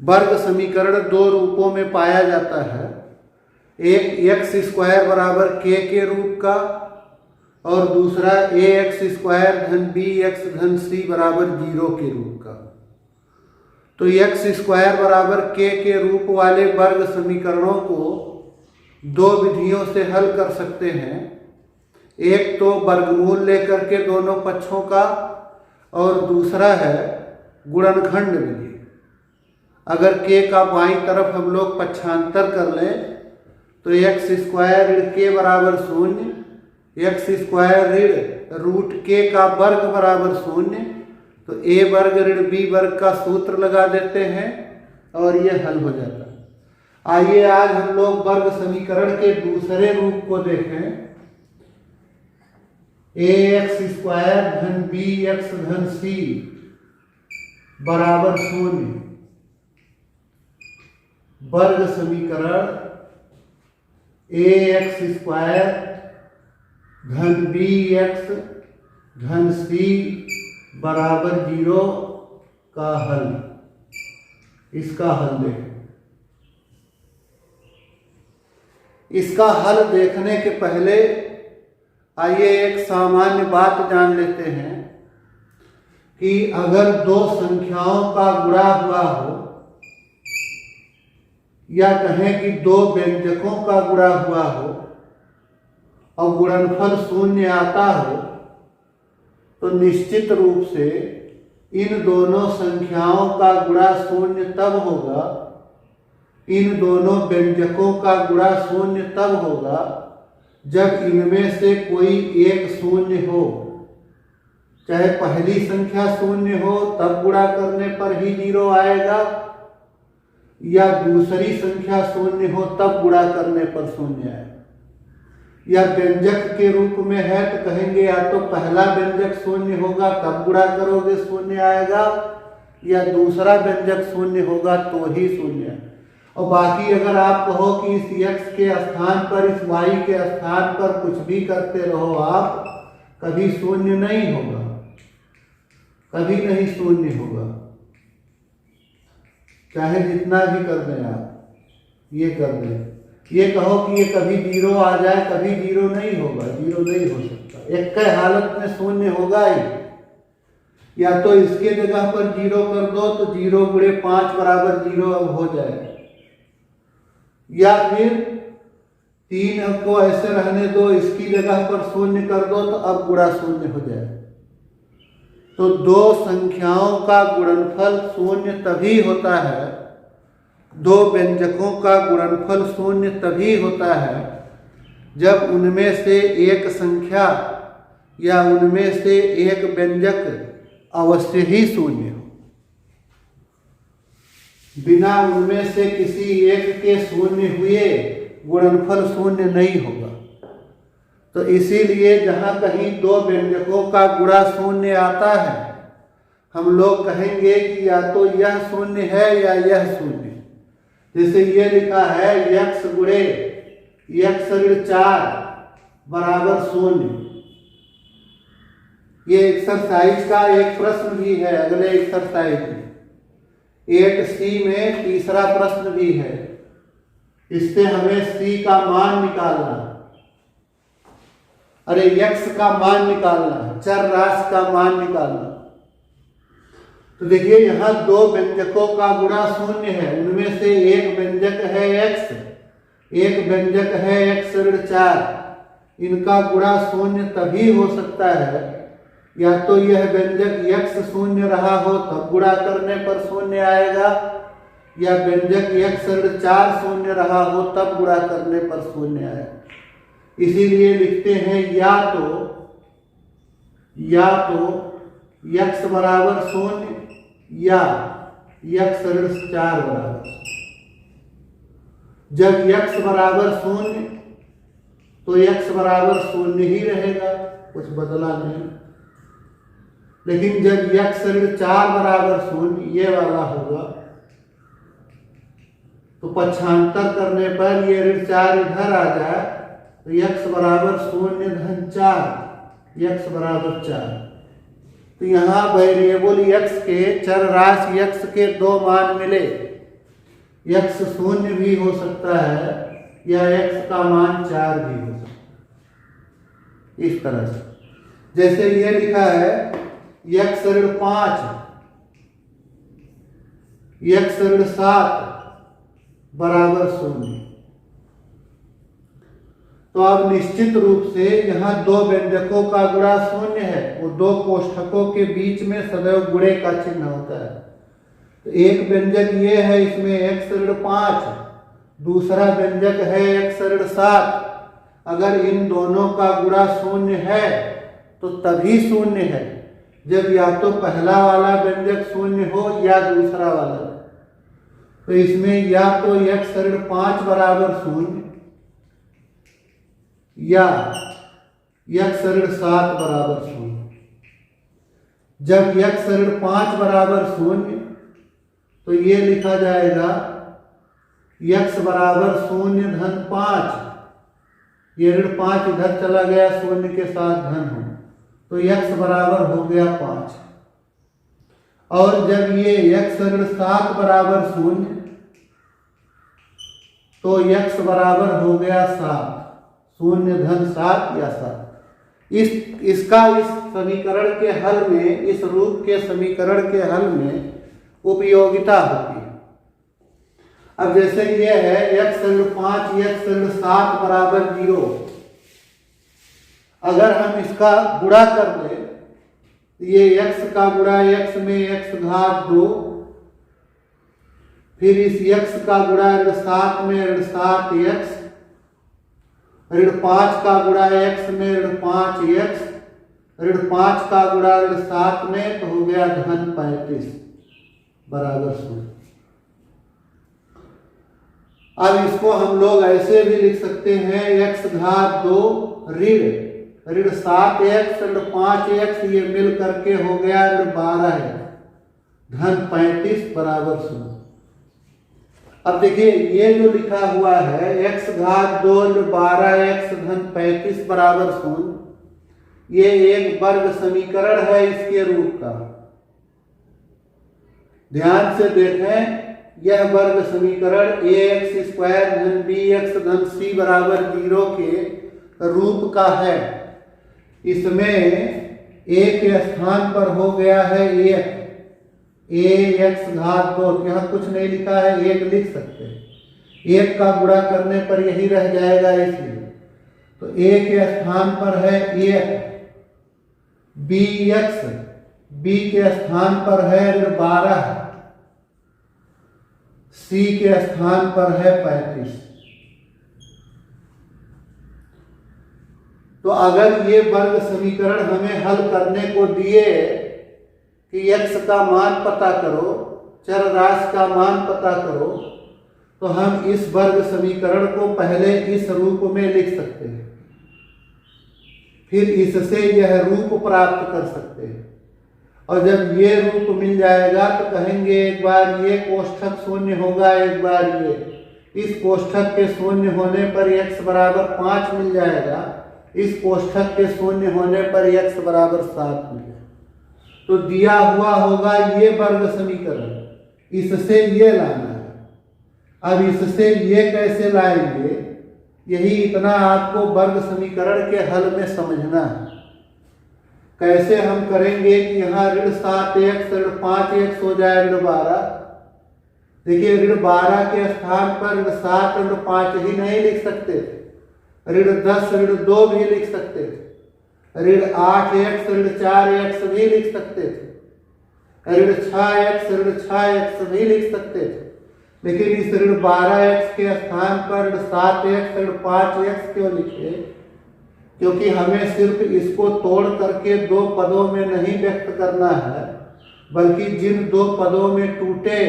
वर्ग समीकरण दो रूपों में पाया जाता है, एक एक्स स्क्वायर बराबर के रूप का और दूसरा ए एक्स स्क्वायर धन बी एक्स धन सी बराबर 0 के रूप का। तो एक्स स्क्वायर बराबर के रूप वाले वर्ग समीकरणों को दो विधियों से हल कर सकते हैं। एक तो वर्गमूल लेकर के दोनों पक्षों का, और दूसरा है गुणनखंड विधि। अगर के का बाईं तरफ हम लोग पक्षांतर कर लें तो एक्स स्क्वायर ऋण के बराबर 0, एक्स स्क्वायर ऋण रूट के का वर्ग बराबर 0। तो ए वर्ग ऋण बी वर्ग का सूत्र लगा देते हैं और ये हल हो जाता है। आइए आज हम लोग वर्ग समीकरण के दूसरे रूप को देखें। ए एक्स स्क्वायर धन बी एक्स धन सी बराबर 0। वर्ग समीकरण ए एक्स स्क्वायर धन बी एक्स धन सी बराबर 0 का हल। इसका हल देखें। इसका हल देखने के पहले आइए एक सामान्य बात जान लेते हैं कि अगर दो संख्याओं का गुणा हुआ हो या कहें कि दो व्यंजकों का गुणा हुआ हो और गुणनफल 0 आता हो, तो निश्चित रूप से इन दोनों संख्याओं का गुणा 0 तब होगा, इन दोनों व्यंजकों का गुणा 0 तब होगा जब इनमें से कोई एक 0 हो। चाहे पहली संख्या 0 हो तब गुणा करने पर ही 0 आएगा, या दूसरी संख्या 0 हो तब गुणा करने पर 0 आएगा। या व्यंजक के रूप में है तो कहेंगे या तो पहला व्यंजक 0 होगा तब गुणा करोगे 0 आएगा, या दूसरा व्यंजक 0 होगा तो ही 0 आएगा। और बाकी अगर आप कहो कि इस x के स्थान पर इस y के स्थान पर कुछ भी करते रहो आप, कभी 0 नहीं होगा, कभी नहीं 0 होगा। चाहे जितना भी कर दें आप, ये कर दें, ये कहो कि ये कभी 0 आ जाए, कभी 0 नहीं होगा, 0 नहीं हो सकता। एक के हालत में 0 होगा ही। या तो इसके जगह पर 0 कर दो तो 0 गुणे 5 बराबर 0 अब हो जाएगा, या फिर 3 को ऐसे रहने दो, इसकी जगह पर 0 कर दो तो अब गुणा 0 हो जाएगा। तो दो संख्याओं का गुणनफल 0 तभी होता है, दो व्यंजकों का गुणनफल 0 तभी होता है जब उनमें से एक संख्या या उनमें से एक व्यंजक अवश्य ही 0 हो। बिना उनमें से किसी एक के 0 हुए गुणनफल 0 नहीं होगा। तो इसीलिए जहाँ कहीं दो व्यंजकों का गुणा 0 आता है, हम लोग कहेंगे कि या तो यह 0 है या यह 0। जैसे ये लिखा है x गुणे x ऋण 4 बराबर 0। ये एक्सरसाइज का एक प्रश्न भी है, अगले एक्सरसाइज में 8C में तीसरा प्रश्न भी है। इससे हमें C का मान निकालना, अरे x का मान निकालना, चर राशि का मान निकालना। तो देखिए यहाँ दो व्यंजकों का गुणा 0 है, उनमें से एक व्यंजक है x, एक व्यंजक है x ऋण 4। इनका गुणा 0 तभी हो सकता है या तो यह व्यंजक x 0 रहा हो तब गुणा करने पर 0 आएगा, या व्यंजक x ऋण 4 0 रहा हो तब गुणा करने पर 0 आएगा। इसीलिए लिखते हैं या तो x बराबर 0 या x ऋण 4 बराबर। जब x बराबर 0 तो x बराबर 0 ही रहेगा, कुछ बदला नहीं। लेकिन जब x ऋण 4 बराबर 0 ये वाला होगा तो पक्षांतर करने पर ये ऋण 4 इधर आ जाए तो x बराबर 0 धन 4, x बराबर 4। तो यहाँ वेरिएबल x के, चर राशि x के दो मान मिले, x शून्य भी हो सकता है या x का मान 4 भी हो सकता है। इस तरह से जैसे ये लिखा है x ऋण 5 x ऋण 7 बराबर 0। तो अब निश्चित रूप से यहाँ दो व्यंजकों का गुणा 0 है, वो दो कोष्ठकों के बीच में सदैव गुणे का चिन्ह होता है। तो एक व्यंजक ये है, इसमें x ऋण 5, दूसरा व्यंजक है x ऋण 7। अगर इन दोनों का गुणा 0 है तो तभी 0 है जब या तो पहला वाला व्यंजक 0 हो या दूसरा वाला। तो इसमें या तो x ऋण 5 बराबर 0 या x ऋण 7 बराबर 0। जब x ऋण 5 बराबर 0 तो ये लिखा जाएगा x बराबर 0 धन 5। ये ऋण 5 इधर चला गया, 0 के साथ धन हो, तो x बराबर हो गया 5। और जब ये x ऋण 7 बराबर 0 तो x बराबर हो गया 7। 0 धन 7 या 7। इसका इस समीकरण के हल में, इस रूप के समीकरण के हल में उपयोगिता होती है। अब जैसे ये है x ऋण 5 x ऋण 7 बराबर 0। अगर हम इसका गुणा कर दें, ये x का गुणा x में x घात 2, फिर इस x का गुणा ऋण 7 में ऋण 7x, ऋण 5 का गुणा x में ऋण 5x, ऋण 5 का गुणा ऋण 7 में, तो हो गया धन 35 बराबर 0। अब इसको हम लोग ऐसे भी लिख सकते हैं, x घात 2 ऋण 7x ऋण 5x, ये मिल करके हो गया ऋण 12 धन 35 बराबर 0। अब देखिए ये जो लिखा हुआ है x घात 2 ऋण 12x धन 35 बराबर 0, ये एक वर्ग समीकरण है इसके रूप का। ध्यान से देखें, यह वर्ग समीकरण ax स्क्वायर धन bx धन c बराबर 0 के रूप का है। इसमें a के स्थान पर हो गया है 1, ax घात 2, यहाँ कुछ नहीं लिखा है, 1 लिख सकते हैं। 1 का गुणा करने पर यही रह जाएगा, इसलिए तो a के स्थान पर है 1, bx, b के स्थान पर है ऋण 12, c के स्थान पर है 35। तो अगर ये वर्ग समीकरण हमें हल करने को दिए कि x का मान पता करो, चर राशि का मान पता करो, तो हम इस वर्ग समीकरण को पहले इस रूप में लिख सकते हैं, फिर इससे यह रूप प्राप्त कर सकते हैं। और जब ये रूप मिल जाएगा तो कहेंगे एक बार ये कोष्ठक शून्य होगा, एक बार ये, इस कोष्ठक के शून्य होने पर x बराबर 5 मिल जाएगा, इस कोष्ठक के शून्य होने पर x बराबर 7 मिल जाएगा। तो दिया हुआ होगा ये वर्ग समीकरण, इससे ये लाना है। अब इससे ये कैसे लाएंगे, यही इतना आपको वर्ग समीकरण के हल में समझना है। कैसे हम करेंगे कि यहाँ ऋण 7x ऋण 5x हो जाए ऋण 12। देखिए ऋण 12 के स्थान पर ऋण 7 ऋण 5 ही नहीं लिख सकते थे, ऋण 10 ऋण 2 भी लिख सकते थे, ऋण 8x ऋण 4x भी लिख सकते थे, ऋण 6x ऋण 6x भी लिख सकते थे। लेकिन इस ऋण 12x के स्थान पर ऋण 7x ऋण 5x क्यों लिखे? क्योंकि हमें सिर्फ इसको तोड़ करके दो पदों में नहीं व्यक्त करना है, बल्कि जिन दो पदों में टूटे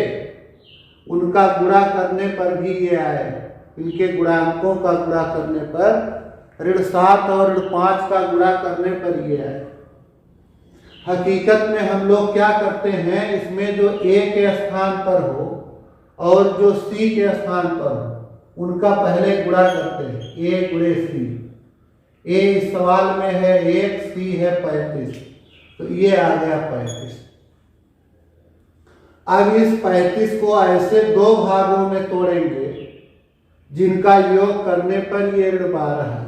उनका गुणा करने पर भी ये आए। इनके गुणांकों का गुणा करने पर ऋण 7 और ऋण 5 का गुणा करने पर ये आए। हकीकत में हम लोग क्या करते हैं, इसमें जो a के स्थान पर हो और जो c के स्थान पर हो उनका पहले गुणा करते हैं, a गुणे c। a इस सवाल में है 1, c है 35, तो ये आ गया 35। अब इस 35 को ऐसे दो भागों में तोड़ेंगे जिनका योग करने पर ये ऋण 12 है।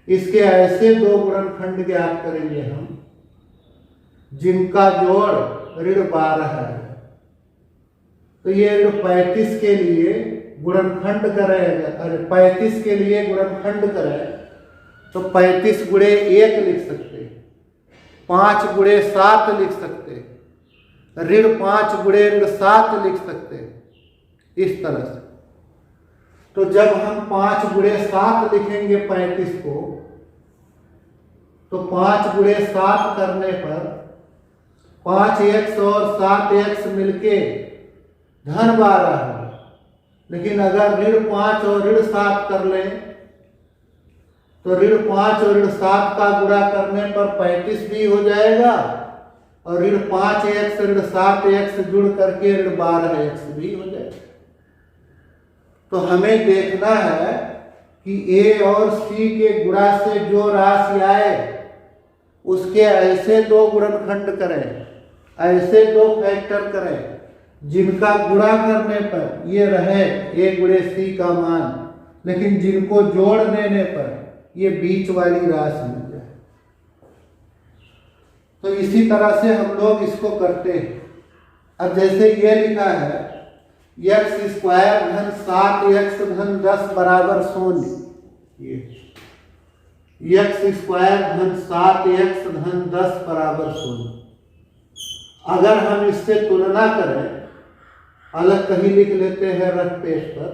इसके ऐसे दो गुणनखंड ज्ञात करेंगे हम जिनका जोड़ ऋण 12 है। तो ये ऋण 35 के लिए गुणनखंड करेगा, अरे 35 के लिए गुणनखंड करें तो 35 गुणे 1 लिख सकते, 5 गुणे 7 लिख सकते, ऋण 5 गुणे ऋण 7 लिख सकते, इस तरह से। तो जब हम 5 गुणे 7 लिखेंगे 35 को, तो 5 गुणे 7 करने पर 5x और 7x मिलके धन 12 है। लेकिन अगर ऋण 5 और ऋण 7 कर लें तो ऋण 5 और ऋण 7 का गुणा करने पर 35 भी हो जाएगा और ऋण 5x ऋण 7x जुड़ करके ऋण 12x भी हो जाएगा। तो हमें देखना है कि a और c के गुणा से जो राशि आए उसके ऐसे दो गुणनखंड करें, ऐसे दो फैक्टर करें जिनका गुणा करने पर ये रहे a गुणे c का मान, लेकिन जिनको जोड़ देने पर ये बीच वाली राशि मिल जाए। तो इसी तरह से हम लोग इसको करते हैं। अब जैसे ये लिखा है x स्क्वायर धन 7x धन 10 बराबर 0, ये x स्क्वायर धन 7x धन 10 बराबर 0। अगर हम इससे तुलना करें, अलग कहीं लिख लेते हैं रफ पेज पर,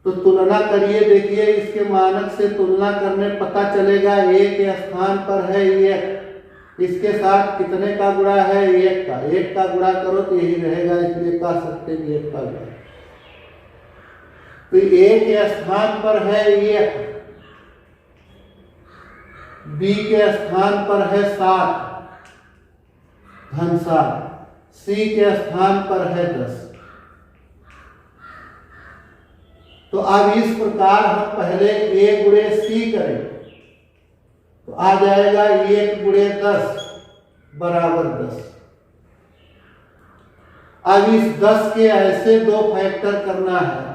तो तुलना करिए, देखिए इसके मानक से तुलना करने पता चलेगा a के स्थान पर है 1, इसके साथ कितने का गुणा है 1 का, 1 का गुणा करो तो यही रहेगा, इसलिए कह सकते हैं 1 का गुणा। तो a के स्थान पर है 1, b के स्थान पर है 7 धन 7, c के स्थान पर है 10। तो अब इस प्रकार हम पहले a गुणे c करें तो आ जाएगा 1 गुणे 10 बराबर 10। अब इस 10 के ऐसे दो फैक्टर करना है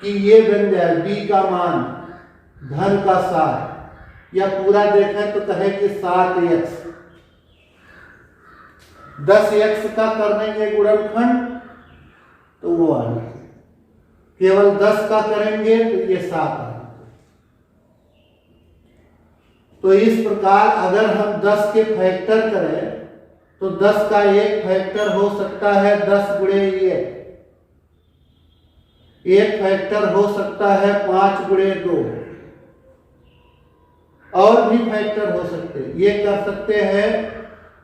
कि ये बन जाए b का मान धन का 7, या पूरा देखें तो कहे कि 7x, 10x का कर देंगे गुणनखंड तो वो आना, केवल 10 का करेंगे तो ये 7 आना। तो इस प्रकार अगर हम 10 के फैक्टर करें तो 10 का एक फैक्टर हो सकता है 10 गुणे 1, एक फैक्टर हो सकता है 5 गुणे 2, और भी फैक्टर हो सकते हैं। ये कर सकते हैं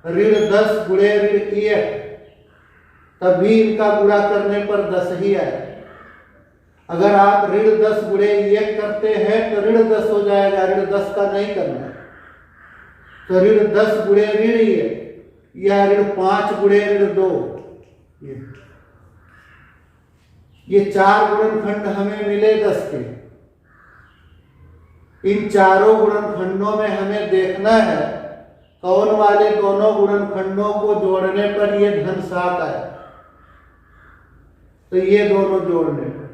ऋण 10 गुणे ऋण 1, तभी इनका गुणा करने पर 10 ही आए। अगर आप ऋण 10 गुणे 1 करते हैं तो ऋण 10 हो जाएगा, ऋण 10 का नहीं करना। तो ऋण 10 गुणे ऋण 1 या ऋण 5 गुणे ऋण 2, ये 4 गुणनखंड हमें मिले 10 के। इन चारों गुणनखंडों में हमें देखना है कौन वाले दोनों गुणनखंडों को जोड़ने पर ये धन 7 आए। तो ये दोनों जोड़ने पर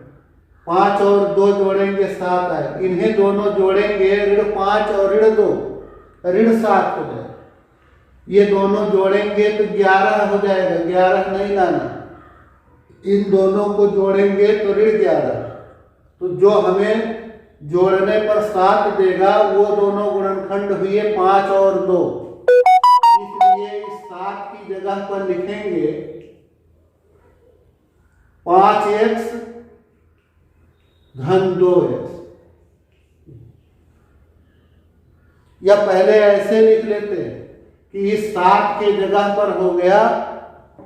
5 और 2 जोड़ेंगे 7 आए, इन्हें दोनों जोड़ेंगे ऋण 5 और ऋण 2 ऋण 7 हो जाए। ये दोनों जोड़ेंगे तो 11 हो जाएगा, 11 नहीं लाना, इन दोनों को जोड़ेंगे तो ऋण 11। तो जो हमें जोड़ने पर 7 देगा वो दोनों गुणनखंड हुए 5 और 2। इसलिए इस 7 की जगह पर लिखेंगे 5x धन 2x, या पहले ऐसे लिख लेते हैं कि इस 7 के जगह पर हो गया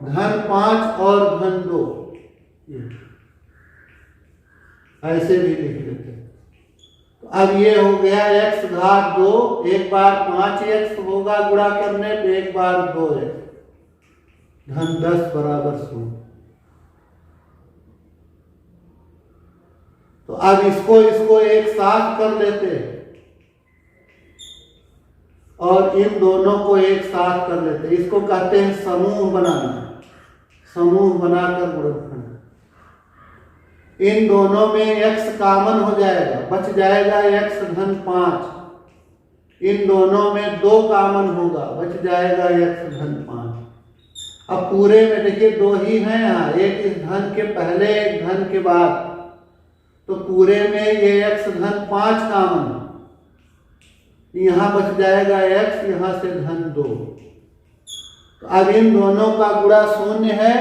धन 5 और धन 2, ऐसे भी लिख लेते हैं। तो अब ये हो गया x घात 2, एक बार 5x होगा गुणा करने पे, एक बार 2x धन 10 बराबर 0। तो अब इसको एक साथ कर लेते हैं। और इन दोनों को एक साथ कर लेते हैं। इसको कहते हैं समूह बनाना, समूह बनाकर गुणनखंड। इन दोनों में x कॉमन हो जाएगा, बच जाएगा x धन 5। इन दोनों में 2 कॉमन होगा, बच जाएगा x धन 5। अब पूरे में देखिए 2 ही हैं यहाँ, एक इस धन के पहले एक धन के बाद, तो पूरे में ये x धन 5 कॉमन, यहाँ बच जाएगा x, यहाँ से धन 2। तो अब इन दोनों का गुणा शून्य है,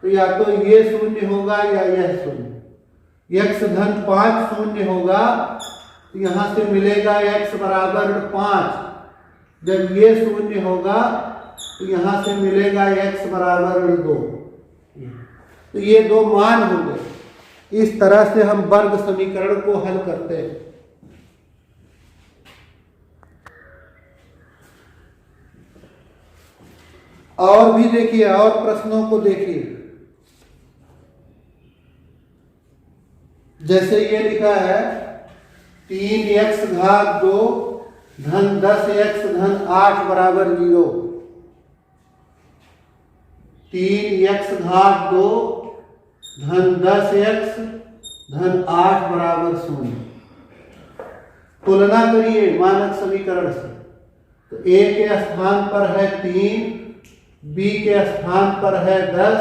तो या तो ये शून्य होगा या यह शून्य। x धन 5 शून्य होगा, तो यहाँ से मिलेगा x बराबर 5। जब ये शून्य होगा तो यहाँ से मिलेगा x बराबर 2। तो ये 2 मान हो गए। इस तरह से हम वर्ग समीकरण को हल करते हैं। और भी देखिए, और प्रश्नों को देखिए। जैसे ये लिखा है 3x घात 2 धन 10x धन 8 बराबर 0। 3x घात 2 धन 10x धन 8 बराबर 0। तुलना करिए मानक समीकरण से। तो a के स्थान पर है 3, b के स्थान पर है 10,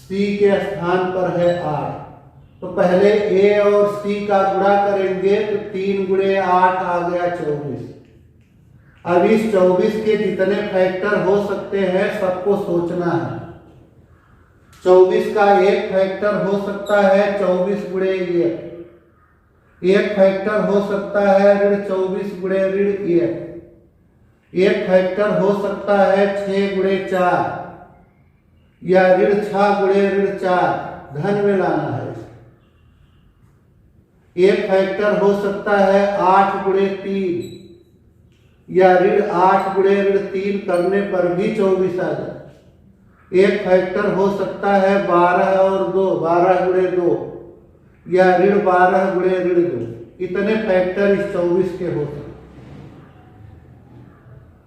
c के स्थान पर है 8। तो पहले a और c का गुणा करेंगे तो 3 गुणे 8 आ गया 24। अब इस 24 के जितने फैक्टर हो सकते हैं सबको सोचना है। 24 का एक फैक्टर हो सकता है 24 गुणे 1, एक फैक्टर हो सकता है ऋण 24 गुणे ऋण 1, एक फैक्टर हो सकता है 6 गुणे 4 या ऋण 6 गुणे ऋण 4, धन में लाना है। एक फैक्टर हो सकता है 8 गुणे 3 या ऋण 8 गुणे ऋण 3 करने पर भी 24 आ जाए। एक फैक्टर हो सकता है 12 और 2, 12 गुणे 2 या ऋण 12 गुणे ऋण 2। इतने फैक्टर इस 24 के हो सकते।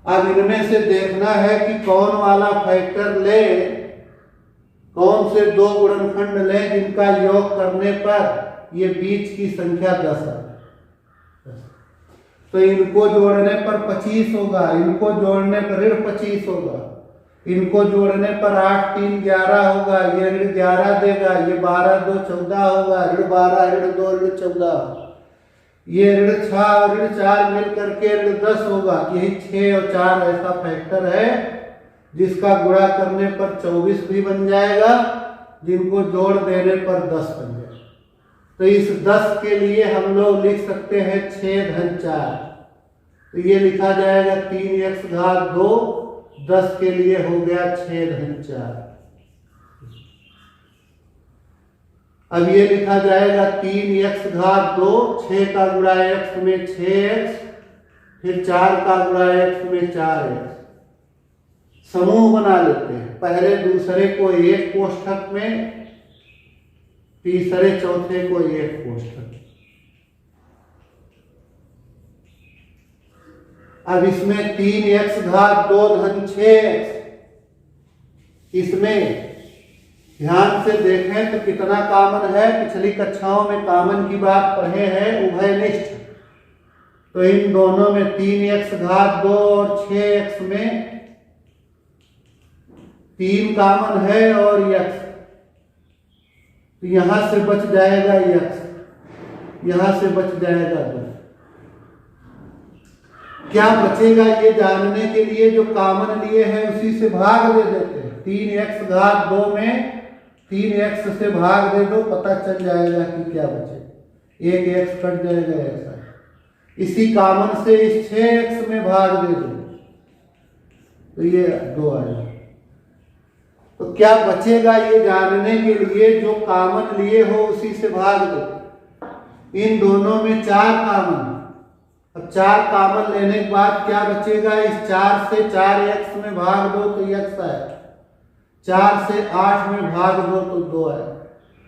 अब इनमें से देखना है कि कौन वाला फैक्टर ले, कौन से 2 गुणनखंड ले जिनका योग करने पर ये बीच की संख्या 10 है। तो इनको जोड़ने पर 25 होगा, इनको जोड़ने पर ऋण 25 होगा, इनको जोड़ने पर 8 3 11 होगा, ये ऋण 11 देगा, ये 12 2 14 होगा, ऋण 12 ऋण 2 ऋण 14, ये ऋण 6 और ऋण 4 मिल करके ऋण 10 होगा। यही 6 और 4 ऐसा फैक्टर है जिसका गुणा करने पर 24 भी बन जाएगा, जिनको जोड़ देने पर 10 बन जाएगा। तो इस 10 के लिए हम लोग लिख सकते हैं 6 धन 4। तो ये लिखा जाएगा 3x घात 2, 10 के लिए हो गया 6 धन 4। अब ये लिखा जाएगा 3x घात 2, 6 का गुणा x में 6x, फिर 4 का गुणा x में 4x। समूह बना लेते हैं, पहले दूसरे को एक कोष्ठक में, तीसरे चौथे को एक कोष्ठक। अब इसमें 3x घात 2 धन 6x, इसमें ध्यान से देखें तो कितना कॉमन है। पिछली कक्षाओं में कॉमन की बात पढ़े हैं, उभयनिष्ठ। तो इन दोनों में 3x घात 2 और 6x में 3 कॉमन है और x, तो यहां से बच जाएगा x, यहां से बच जाएगा 2। क्या बचेगा ये जानने के लिए जो कॉमन लिए हैं उसी से भाग दे देते हैं। 3x घात 2 में 3x से भाग दे दो, पता चल जाएगा कि क्या बचे। एक x कट जाएगा ऐसा। इसी कॉमन से इस 6x में भाग दे दो तो ये 2 आएगा। तो क्या बचेगा ये जानने के लिए जो कॉमन लिए हो उसी से भाग दो। इन दोनों में 4 कॉमन, अब 4 कॉमन लेने के बाद क्या बचेगा। इस 4 से 4x में भाग दो तो x आए, 4 से 8 में भाग दो तो 2 आए।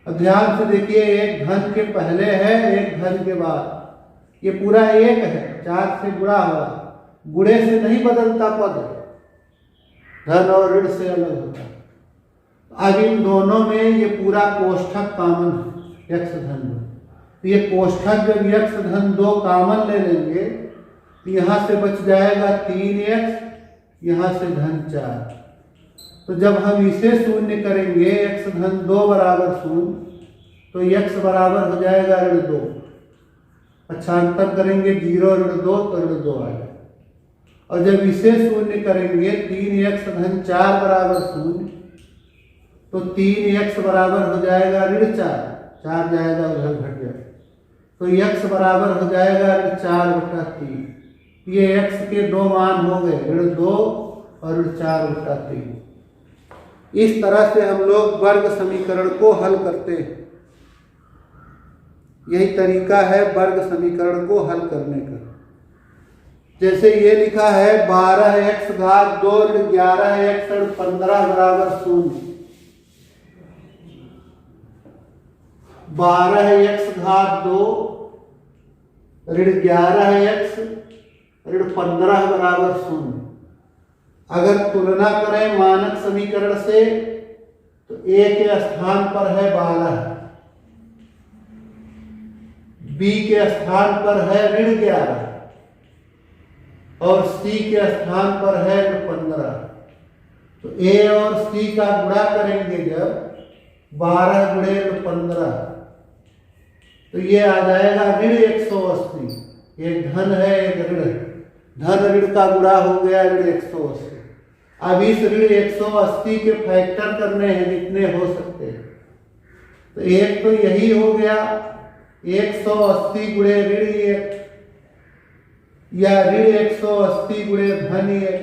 अब ध्यान से देखिए, एक धन के पहले है एक धन के बाद, ये पूरा एक है, 4 से गुणा हुआ, गुणे से नहीं बदलता पद, धन और ऋण से अलग होता। अब इन दोनों में ये पूरा कोष्ठक कॉमन है, यक्ष धन दो। तो ये कोष्ठक जब यक्ष धन दो कॉमन ले लेंगे तो यहाँ से बच जाएगा 3x, यहाँ से धन 4। तो जब हम इसे शून्य करेंगे x धन 2 बराबर शून्य, तो x बराबर हो जाएगा ऋण 2। पक्षांतर करेंगे 0 ऋण 2 तो ऋण 2 आ जाएगा। और जब इसे शून्य करेंगे 3x धन 4 बराबर शून्य, तो 3x बराबर हो जाएगा ऋण 4 जाएगा उधर घट जाएगा, तो x बराबर हो जाएगा ऋण 4/3। ये x के दो मान हो गए, ऋण 2 और ऋण 4/3। इस तरह से हम लोग वर्ग समीकरण को हल करते हैं। यही तरीका है वर्ग समीकरण को हल करने का। जैसे ये लिखा है 12x घात 2 ऋण 11x ऋण 15 बराबर 0। 12x घात 2 ऋण 11x ऋण 15 बराबर 0। अगर तुलना करें मानक समीकरण से तो a के स्थान पर है 12, b के स्थान पर है ऋण 11 और c के स्थान पर है ऋण 15। तो a और c का गुणा करेंगे जब 12 गुणे ऋण 15, तो ये आ जाएगा ऋण 180। एक धन है एक ऋण, धन ऋण का गुणा हो गया ऋण 180। अब इस ऋण 180 के फैक्टर करने हैं जितने हो सकते हैं। तो एक तो यही हो गया 180 गुणे ऋण 1 या ऋण 180 गुणे धन 1।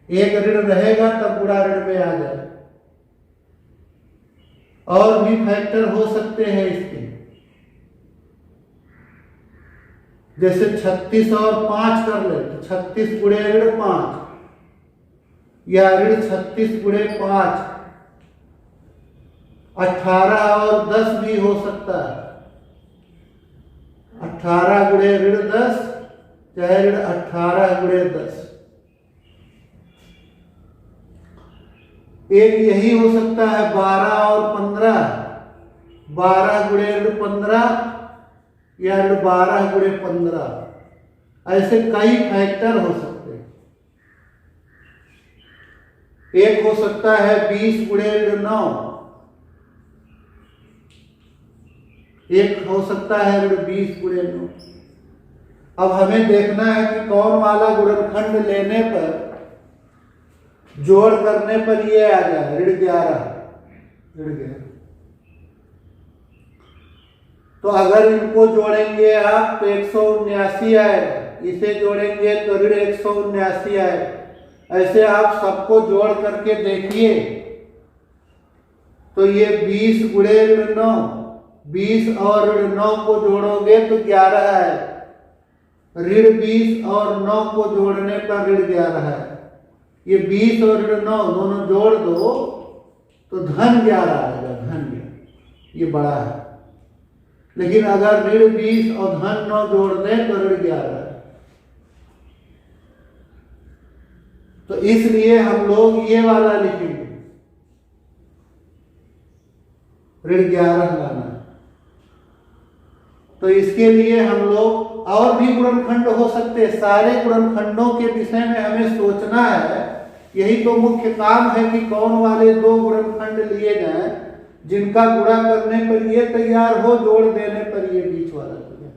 एक ऋण रहेगा तब गुणा ऋण में आ जाए। और भी फैक्टर हो सकते हैं इसके, जैसे 36 और 5 कर ले तो 36 गुणे ऋण 5 या ऋण 36 गुणे 5। 18 और 10 भी हो सकता है, 18 गुणे ऋण 10 चाहे ऋण 18 गुणे 10। एक यही हो सकता है 12 और 15, 12 गुणे ऋण 15 या ऋण 12 गुणे 15। ऐसे कई फैक्टर हो सकते हैं। एक हो सकता है 20 गुणे ऋण 9, एक हो सकता है ऋण 20 गुणे 9। अब हमें देखना है कि कौन वाला गुणनखंड लेने पर जोड़ करने पर ये आ जाए ऋण 11। तो अगर इनको जोड़ेंगे आप तो 179 आएगा, इसे जोड़ेंगे तो ऋण 179 आएगा। ऐसे आप सबको जोड़ करके देखिए तो ये 20 गुणे ऋण 9, 20 और ऋण 9 को जोड़ोगे तो 11 है। ऋण 20 और 9 को जोड़ने पर ऋण 11 है। ये 20 और ऋण 9 दोनों जोड़ दो तो धन 11 आएगा, धन 11। ये बड़ा है। लेकिन अगर ऋण 20 और धन 9 जोड़ दें तो ऋण 11 है। तो इसलिए हम लोग ये वाला लिखेंगे, ऋण 11 लाना। तो इसके लिए हम लोग और भी गुणनखंड हो सकते हैं। सारे गुणनखंडों के विषय में हमें सोचना है। यही तो मुख्य काम है कि कौन वाले दो गुणनखंड लिए जाएं जिनका गुणा करने पर ये तैयार हो, जोड़ देने पर ये बीच वाला तैयार।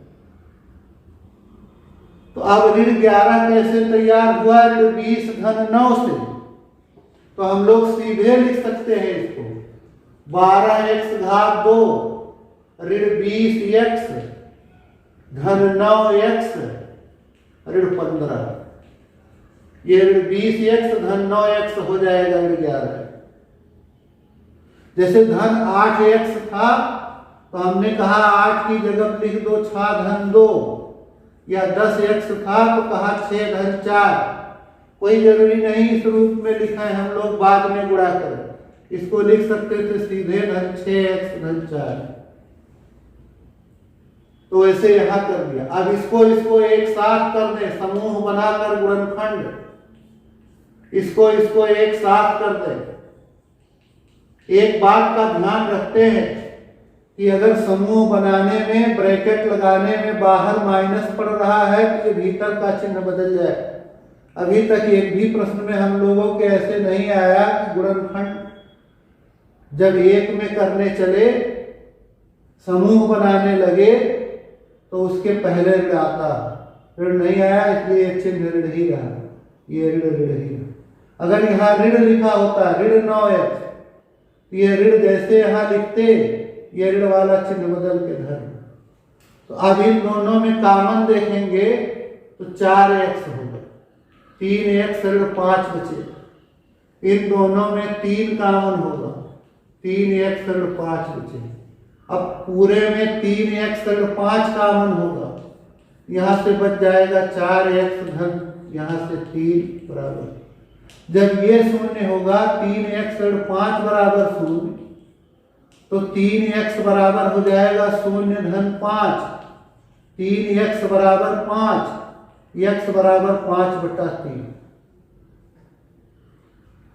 तो अब ऋण 11 कैसे तैयार हुआ? ऋण 20 धन 9 से। तो हम लोग सीधे लिख सकते हैं इसको 12x घात 2 ऋण 20x धन 9x ऋण 15। ये ऋण 20x धन 9x हो जाएगा ऋण 11। जैसे धन 8x था तो हमने कहा 8 की जगह लिख दो 6 धन 2, या 10x था तो कहा 6 धन 4। कोई जरूरी नहीं इस रूप में लिखा है, हम लोग बाद में गुणा करें। इसको लिख सकते थे सीधे धन 6x धन 4। तो वैसे यहाँ कर दिया। अब इसको एक साथ कर दें, समूह बनाकर गुणनखंड, इसको एक साथ कर दें। एक बात का ध्यान रखते हैं कि अगर समूह बनाने में ब्रैकेट लगाने में बाहर माइनस पड़ रहा है तो ये भीतर का चिन्ह बदल जाए। अभी तक एक भी प्रश्न में हम लोगों के ऐसे नहीं आया कि गुणनखंड जब एक में करने चले, समूह बनाने लगे तो उसके पहले ऋण आता, ऋण नहीं आया इसलिए चिन्ह ऋण ही रहा, ये ऋण ही रहा। अगर यहाँ ऋण लिखा होता ऋण 9x, ये ऋण जैसे यहाँ लिखते ये ऋण वाला चिन्ह बदल के धर। तो अब इन दोनों में कॉमन देखेंगे तो 4x होगा, 3x ऋण 5 बचे। इन दोनों में 3 कॉमन होगा, 3x ऋण 5 बचे। अब पूरे में 3x ऋण 5 कॉमन होगा, यहाँ से बच जाएगा 4x धन यहाँ से 3 बराबर। जब ये शून्य होगा 3x ऋण 5 बराबर 0, तो 3x बराबर हो जाएगा 0 धन 5, 3x बराबर 5, x बराबर 5/3।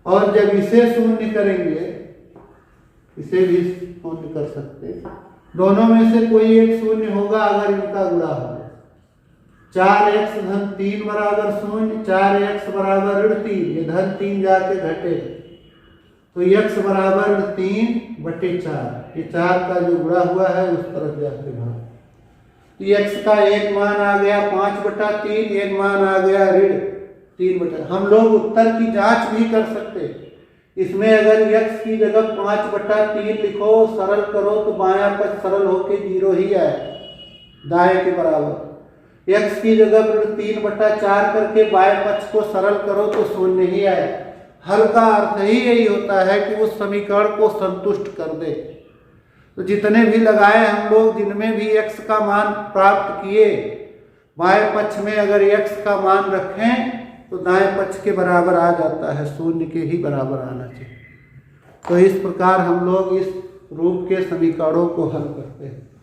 और जब इसे शून्य करेंगे, इसे भी शून्य कर सकते, दोनों में से कोई एक शून्य होगा अगर इनका गुणा हो। 4x धन 3 बराबर 0, 4x बराबर ऋण 3, ये धन 3 जाके घटे तो x बराबर 3/4, ये 4 का जो गुणा हुआ है उस तरफ जाके भाग। तो x का एक मान आ गया 5/3, एक मान आ गया ऋण 3/। हम लोग उत्तर की जांच भी कर सकते, इसमें अगर x की जगह 5/3 लिखो, सरल करो तो बायां पक्ष सरल होके 0 ही आए, दाएं के बराबर। x की जगह 3/4 करके बाएं पक्ष को सरल करो तो 0 ही आए। हल का अर्थ ही यही होता है कि उस समीकरण को संतुष्ट कर दे। तो जितने भी लगाए हम लोग, जिनमें भी x का मान प्राप्त किए, बाएं पक्ष में अगर x का मान रखें तो दाएं पक्ष के बराबर आ जाता है, 0 के ही बराबर आना चाहिए। तो इस प्रकार हम लोग इस रूप के समीकरणों को हल करते हैं।